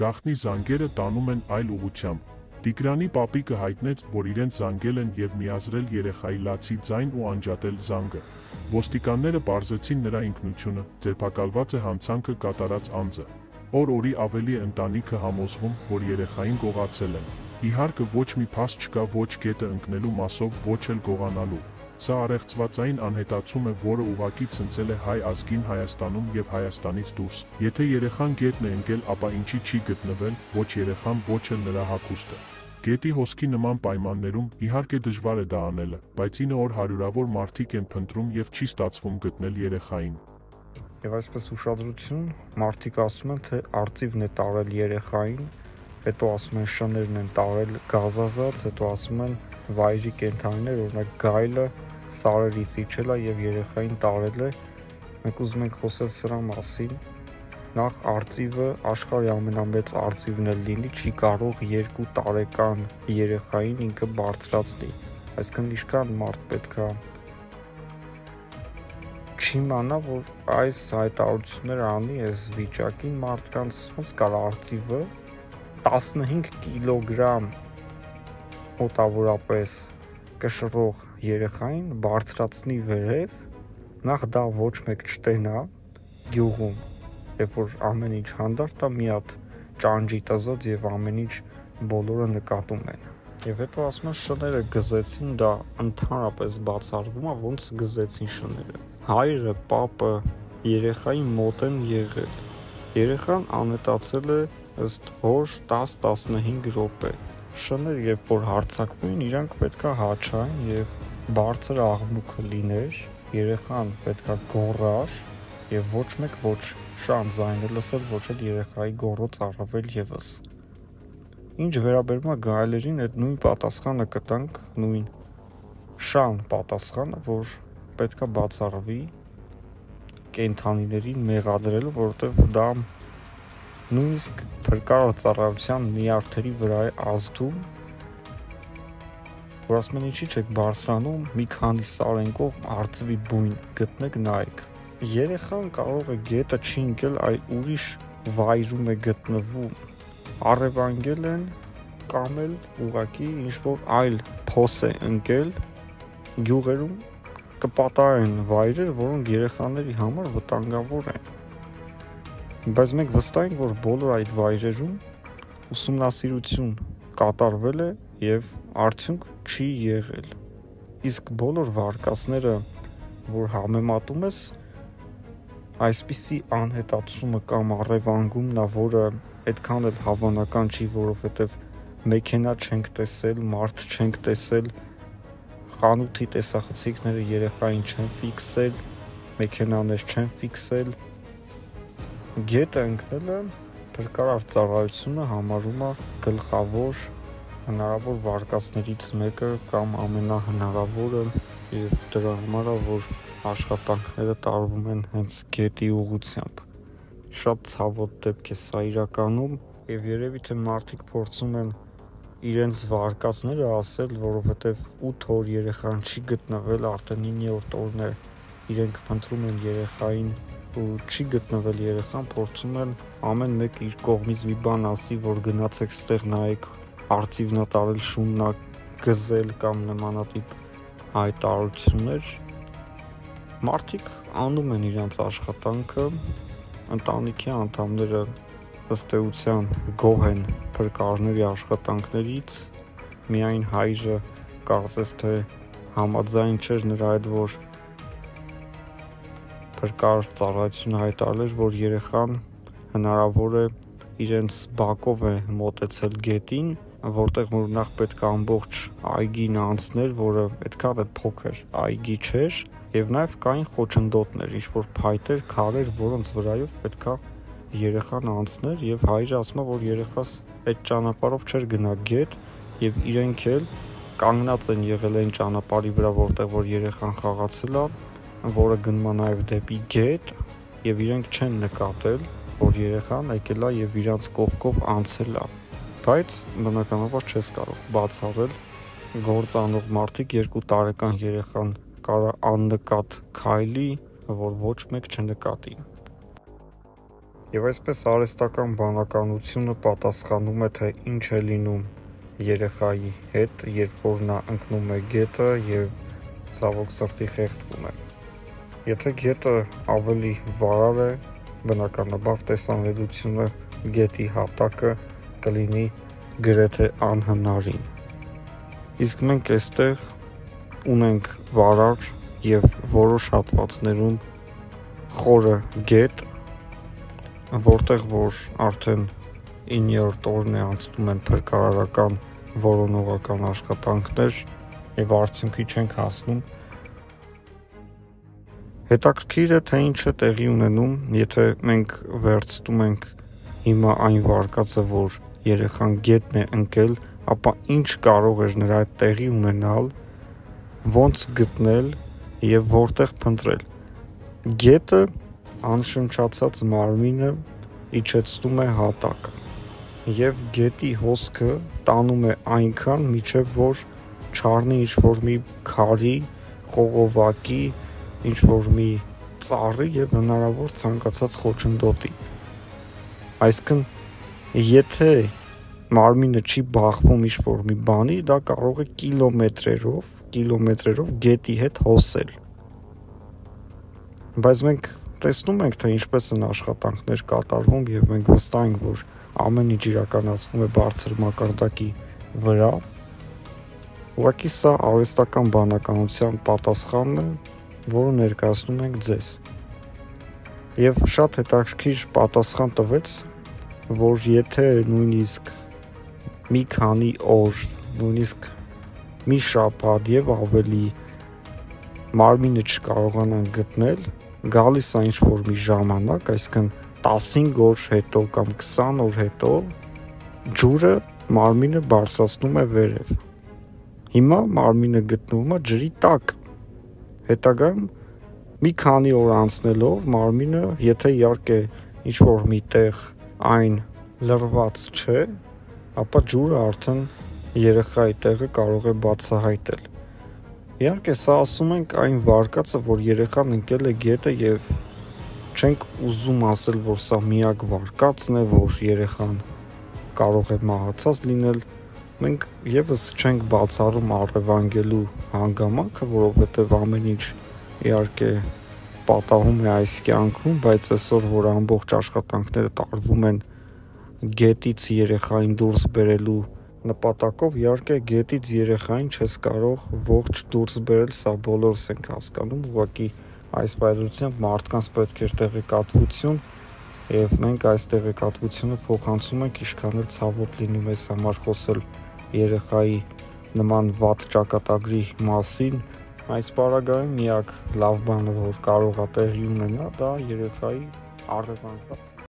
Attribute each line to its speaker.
Speaker 1: գաղտնի զանգերը տանում են այլ ուղղությամբ։ Տիգրանի պապիկը հայտնեց, որ իրենց զանգել են և միazրել երեխայի լացի ձայն ու անջատել զանգը։ Ոստիկանները պարզեցին նրա ինքնությունը, ձերբակալված է հանցանքը կատարած անձը։ Օր-օրի ավելի է ընտանիքը համոզվում, որ երեխային գողացել են։ Իհարկե ոչ մի փաստ չկա ոչ գետը ընկնելու մասով, ոչ էլ գողանալու։ Սա առեղծվածային անհետացում է, որը ուղղակի ցնցել է հայ ազգին Հայաստանում և Հայաստանից դուրս։ Եթե երեխան գետն է ընկել, ապա ինչի չի գտնվել ոչ երեխան, ոչ էլ նրա հագուստը։ Գետի հոսքի նման պայմաններում, իհարկե դժվար է դա անելը, բայց 9 օր հարյուրավոր մարդիկ են փնտրում և չի ստացվում գտնել երեխային։
Speaker 2: Եվ այսպես ուշադրություն, մարդիկ ասում են, թե արծիվն է տարել երեխային, հետո ասում են շներն են տարել գազազած, հետո ասում են վայրի կենդանիներ, օրինակ գայլը սարերից իջել է և երեխային տարել է։ Մենք ուզում ենք խոսել սրա մասին։ Նախ արծիվը աշխարհի ամենամեծ արծիվն էլ լինի, չի կարող 2 տարեկան երեխային ինքը բարձրացնի։ Այսինքն ինչքան մարդ պետք է չիմանա, որ այս հայտարարությունները անի այս վիճակին մարդկանց ոնց կար արծիվը 15 կիլոգրամ մոտավորապես կշռող երեխային բարձրացնի վերև, նախ դա ոչ մեկ չտենա գյուղում, երբ որ ամեն ինչ հանդարտ է, մի հատ ճանճի տզոց եւ ամեն ինչ բոլորը նկատում են։ Եվ հետո ասում են շները գզեցին, դա ընդհանրապես բացառվում է, ոնց գզեցին շները։ Հայրը, պապը երեխայի մոտ են եղել։ Երեխան անհետացել է ըստ հոր 10-15 րոպե։ Շները երբ որ հարձակվում են, իրանք պետքա հաչային եւ բարձր աղմուկը լիներ, երեխան պետքա գոռար եւ ոչ մեկ ոչ շան ձայն լսել, ոչ էլ երեխայի գոռոց առավել եւս։ Ինչ վերաբերում է գայլերին, այդ նույն պատասխանը կտանք, նույն շան պատասխանը, որ պետքա բացառվի կենդանիներին մեղադրելու, որովհետև դա նույնիսկ փրկարար ծառայության նյարդերի վրա է ազդում, որ ասում են ինչի չեք բարձրանում, մի քանի սարենկով արծվի բույն գտնեք նայեք։ Երեխան կարող է գետը չի ընկել, այլ ուրիշ վայրում է գտնվում, առևանգել են կամ էլ ուղակի ինչ-որ այլ փոս է ընկել գյուղերում կպատահեն վայրեր, որոնք երեխաների համար վտանգավոր են։ Բայց մենք վստահ ենք, որ բոլոր այդ վայրերում ուսումնասիրություն կատարվել է եւ արդյունք չի եղել։ Իսկ բոլոր վարկածները, որ համեմատում ես, այսպիսի անհետացումը կամ առևանգումն է, որը այդքան էլ հավանական չի, որովհետև մեքենա չենք տեսել, մարդ չենք տեսել, խանութի տեսախցիկները երեխային չեն ֆիքսել, մեքենաներ չեն ֆիքսել։ Գետը ընկնելը փրկարար ծառայությունը համարում է գլխավոր հնարավոր վարկածներից մեկը կամ ամենահնարավորը եւ դրա համար է, որ աշխատանքները տարվում են հենց գետի ուղղությամբ։ Շատ ցավոտ դեպք է սա իրականում եւ երևի թե մարդիկ փորձում են իրենց վարկածները ասել, որովհետեւ 8 օր երեխան չի գտնվել, արդեն 9-րդ օրն է իրենք փնտրում են երեխային ու չի գտնվել երեխան, փորձում են ամեն մեկ իր կողմից մի բան ասի, որ գնացեք ստեղ նայեք, արծիվնա տարել, շուննա գզել կամ նմանատիպ հայտարարություններ։ Մարդիկ անում են իրենց աշխատանքը, ընտանիքի անդամները ըստ էության գոհ են փրկարարների աշխատանքներից, միայն հայրը կարծես թե համաձայն չէր նրա հետ, որ փրկարար ծառայությունը հայտարարել, որ երեխան հնարավոր է իրենց բակով է մոտեցել գետին, որտեղ որ նախ պետք է ամբողջ այգին անցներ, որը այդքան էլ փոքր այգի չէր, եւ նաեւ կային խոչընդոտներ, ինչ-որ փայտեր, քարեր, որոնց վրայով պետք է երեխան անցներ, եւ հայրը ասում է, որ երեխաս այդ ճանապարհով չէր գնա գետ, եւ իրենք էլ կանգնած են եղել այն ճանապարհի վրա, որտեղ որ երեխան խաղացել է, որը գնում է նաեւ դեպի գետ, եւ իրենք չեն նկատել, որ երեխան եկել է եւ իրանց կողքով անցել է։ Բայց բնականաբար չես կարող բացառել գործանող մարդիկ 2 տարեկան երեխան կարող աննկատ քայլի, որ ոչ մեկ չնկատի։ Եվ այսպես արհեստական բանականությունը պատասխանում է, թե ինչ է լինում երեխայի հետ, երբ որ նա ընկնում է գետը եւ ցավոք սրտի խեղդվում է։ Եթե գետը ավելի վարար է, բնականաբար տեսանելիությունը գետի հատակը կլինի գրեթե անհնարին։ Իսկ մենք այստեղ ունենք վարար եւ որոշ հատվածներում խորը գետ, որտեղ որ արդեն 9-րդ օրն է անցնում են փրկարարական որոնողական աշխատանքներ եւ արդյունքի չենք հասնում։ Հետաքրքիր է, թե ինչ է տեղի ունենում, եթե մենք վերցնում ենք հիմա այն վարկածը, որ երեխան գետն է ընկել, ապա ինչ կարող էր նրա հետ տեղի ունենալ, ոնց գտնել եւ որտեղ փնտրել։ Գետը անշնչացած մարմինը իջեցնում է հատակը եւ գետի հոսքը տանում է այնքան, մինչեւ որ չառնի ինչ-որ մի քարի, խողովակի, ինչ-որ մի ծառի եւ հնարավոր ցանկացած խոչընդոտի։ Այսինքն, եթե մարմինը չի բախվում ինչ-որ մի բանի, դա կարող է կիլոմետրերով գետի հետ հոսել։ Բայց մենք տեսնում ենք, թե ինչպես են աշխատանքներ կատարվում եւ մենք վստահ ենք, որ ամեն ինչ իրականացվում է բարձր մակարդակի վրա։ Ուղղակի սա արհեստական բանականության պատասխանն է, որը ներկայացնում ենք ձեզ։ Եվ շատ հետաքրքիր պատասխան տվեց, որ եթե նույնիսկ մի քանի օր, նույնիսկ մի շաբաթ եւ ավելի մարմինը չկարողանան գտնել, գալիս է ինչ-որ մի ժամանակ, այսինքն 15 օր հետո կամ 20 օր հետո ջուրը մարմինը բարձրացնում է վերև։ Հիմա մարմինը գտնվում է ջրի տակ։ Հետագայում մի քանի օր անցնելով մարմինը, եթե իհարկե ինչ-որ միտեղ այն լրված չէ, ապա ջուրը արդեն երեխայի տեղը կարող է բացահայտել։ Իհարկե սա ասում ենք այն վարկածը, որ երեխան ընկել է գետը եւ չենք ուզում ասել, որ սա միակ վարկածն է, որ երեխան կարող է մահացած լինել։ Մենք եւս չենք բացառում առևանգելու հանգամանքը, որովհետեւ ամեն ինչ իհարկե պատահում է այս կյանքում, բայց այսօր որ ամբողջ աշխատանքները տարվում են գետից երեխային դուրս բերելու նպատակով, իհարկե գետից երեխային չես կարող ողջ դուրս բերել, սա բոլորս ենք հասկանում, ուղղակի այս պայմանությամբ մարդկանց պետք է տեղեկատվություն եւ մենք այս տեղեկատվությունը փոխանցում ենք, ինչքան էլ ցավոտ լինի մեզ համար խոսել երեխայի նման վատ ճակատագրի մասին։ Այս պարագայում միակ լավ բանը, որ կարող է տեղի ունենալ, դա երեխայի առևանգված